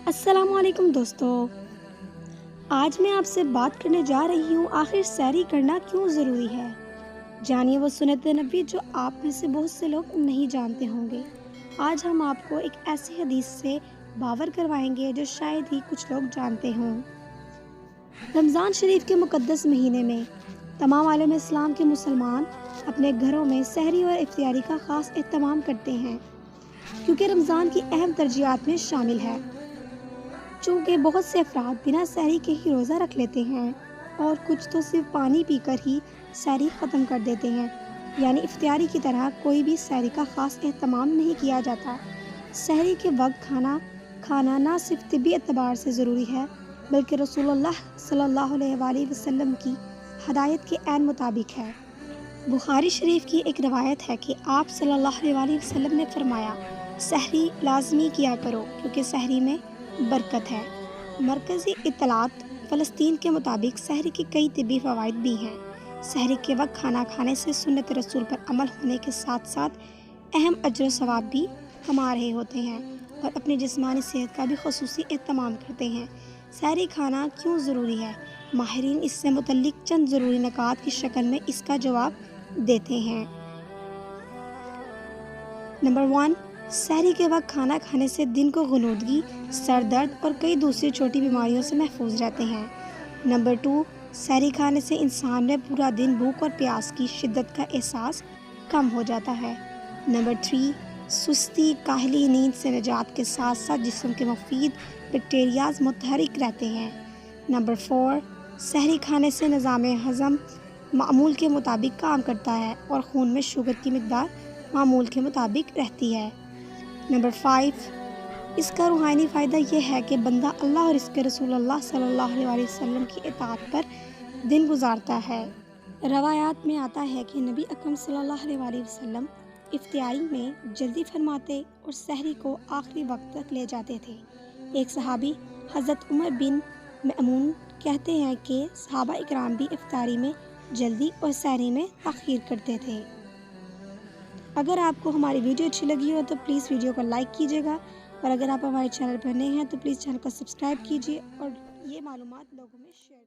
अस्सलाम वालेकुम दोस्तों। आज मैं आपसे बात करने जा रही हूँ आखिर सहरी करना क्यों ज़रूरी है। जानिए वो सुन्नत नबी जो आप में से बहुत से लोग नहीं जानते होंगे। आज हम आपको एक ऐसी हदीस से बावर करवाएंगे जो शायद ही कुछ लोग जानते हों। रमज़ान शरीफ के मुक़द्दस महीने में तमाम आलम इस्लाम के मुसलमान अपने घरों में सहरी और इफ्तियारी का ख़ास एहतमाम करते हैं, क्योंकि रमज़ान की अहम तरजीहात में शामिल है। चूँकि बहुत से अफराद बिना सहरी के ही रोज़ा रख लेते हैं और कुछ तो सिर्फ पानी पीकर ही सहरी ख़त्म कर देते हैं, यानी इफ्तियारी की तरह कोई भी सहरी का ख़ास एहतमाम नहीं किया जाता। सहरी के वक्त खाना ना सिर्फ तिब्बी एतबार से ज़रूरी है, बल्कि रसूलुल्लाह सल्लल्लाहु अलैहि वसल्लम की हदायत के ऐन मुताबिक है। बुखारी शरीफ की एक रवायत है कि आप सल्लल्लाहु अलैहि वसल्लम ने फरमाया, सहरी लाजमी किया करो क्योंकि सहरी में बरकत है। मरकज़ी इत्तलात फ़लस्तीन के मुताबिक सहरी के कई तिब्बी फ़वाइद भी हैं। सहरी के वक्त खाना खाने से सुन्नत रसूल पर अमल होने के साथ साथ अहम अजर सवाब भी कमा रहे होते हैं और अपनी जिस्मानी सेहत का भी ख़ुसूसी एहतमाम करते हैं। सहरी खाना क्यों ज़रूरी है? माहिरीन इससे मुतल्लिक चंद ज़रूरी नकात की शक्ल में इसका जवाब देते हैं। नंबर 1, सहरी के वक्त खाना खाने से दिन को गुनूदगी, सर दर्द और कई दूसरी छोटी बीमारियों से महफूज रहते हैं। नंबर 2, सहरी खाने से इंसान में पूरा दिन भूख और प्यास की शिद्दत का एहसास कम हो जाता है। नंबर 3, सुस्ती, काहली, नींद से निजात के साथ साथ जिस्म के मुफीद बैक्टीरियाज मुतहरिक रहते हैं। नंबर 4, सहरी खाने से निज़ाम हज़म मामूल के मुताबिक काम करता है और खून में शुगर की मिकदार मामूल के मुताबिक रहती है। नंबर 5, इसका रूहानी फ़ायदा यह है कि बंदा अल्लाह और इसके रसूलुल्लाह सल्लल्लाहु अलैहि वसल्लम की इताअत पर दिन गुजारता है। रवायात में आता है कि नबी अकरम सल्लल्लाहु अलैहि वसल्लम इफ्तियारी में जल्दी फरमाते और सहरी को आखिरी वक्त तक ले जाते थे। एक सहाबी हज़रत उमर बिन मअमून कहते हैं कि सहाबा इकराम भी इफ्तारी में जल्दी और सहरी में ताख़ीर करते थे। अगर आपको हमारी वीडियो अच्छी लगी हो तो प्लीज़ वीडियो को लाइक कीजिएगा, और अगर आप हमारे चैनल पर नए हैं तो प्लीज़ चैनल को सब्सक्राइब कीजिए और ये मालूमात लोगों में शेयर